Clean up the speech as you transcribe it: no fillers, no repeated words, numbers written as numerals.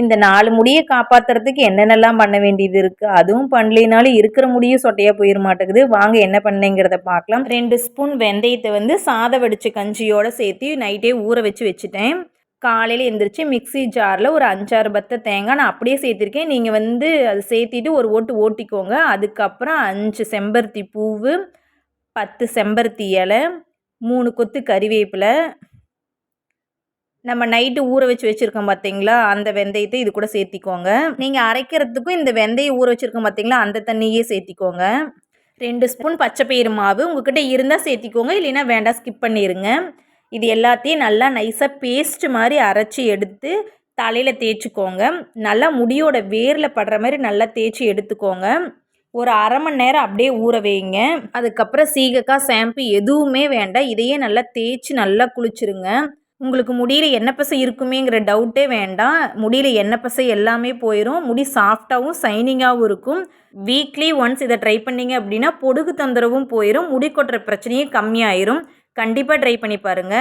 இந்த 4 முடிய காப்பாத்துறதுக்கு என்னென்னலாம் பண்ண வேண்டியது இருக்கு. அதுவும் பண்ணலைனாலும் இருக்கிற முடியும் சொட்டையா போயிற மாட்டேங்குது. வாங்க என்ன பண்ணேங்கிறத பார்க்கலாம். 2 ஸ்பூன் வெந்தயத்தை வந்து சாதம் வடிச்ச கஞ்சியோட சேர்த்து நைட்டே ஊற வச்சுட்டேன். காலையில் எந்திரிச்சு மிக்ஸி ஜாரில் ஒரு 5-6 பத்த தேங்காய் நான் அப்படியே சேர்த்திருக்கேன். நீங்கள் வந்து அது சேர்த்திட்டு ஒரு ஓட்டு ஓட்டிக்கோங்க. அதுக்கப்புறம் 5 செம்பருத்தி பூவு, 10 செம்பருத்தி இலை, 3 கொத்து கறிவேப்பிலை, நம்ம நைட்டு ஊற வச்சுருக்கோம் பார்த்தீங்களா, அந்த வெந்தயத்தை இது கூட சேர்த்திக்கோங்க. நீங்கள் அரைக்கிறதுக்கும் இந்த வெந்தயம் ஊற வச்சுருக்கோம் பார்த்தீங்களா, அந்த தண்ணியே சேர்த்திக்கோங்க. 2 ஸ்பூன் பச்சைப்பயிறு மாவு உங்ககிட்ட இருந்தால் சேர்த்திக்கோங்க, இல்லைன்னா வேண்டாம் ஸ்கிப் பண்ணிடுங்க. இது எல்லாத்தையும் நல்லா நைஸாக பேஸ்ட் மாதிரி அரைச்சி எடுத்து தலையில் தேய்ச்சிக்கோங்க. நல்லா முடியோட வேரில் படுற மாதிரி நல்லா தேய்ச்சி எடுத்துக்கோங்க. ஒரு அரை மணி நேரம் அப்படியே ஊற வைங்க. அதுக்கப்புறம் சீகக்காய் ஷாம்பு எதுவுமே வேண்டாம். இதையே நல்லா தேய்ச்சி நல்லா குளிச்சுருங்க. உங்களுக்கு முடியில் எண்ணெய் பசை இருக்குமேங்கிற டவுட்டே வேண்டாம். முடியில் எண்ணெய் பசை எல்லாமே போயிடும். முடி சாஃப்டாகவும் ஷைனிங்காகவும் இருக்கும். வீக்லி ஒன்ஸ் இதை ட்ரை பண்ணிங்க அப்படின்னா பொடுகு தொந்தரவும் போயிடும். முடி கொட்டுற பிரச்சனையும் கம்மியாயிரும். கண்டிப்பாக ட்ரை பண்ணி பாருங்கள்.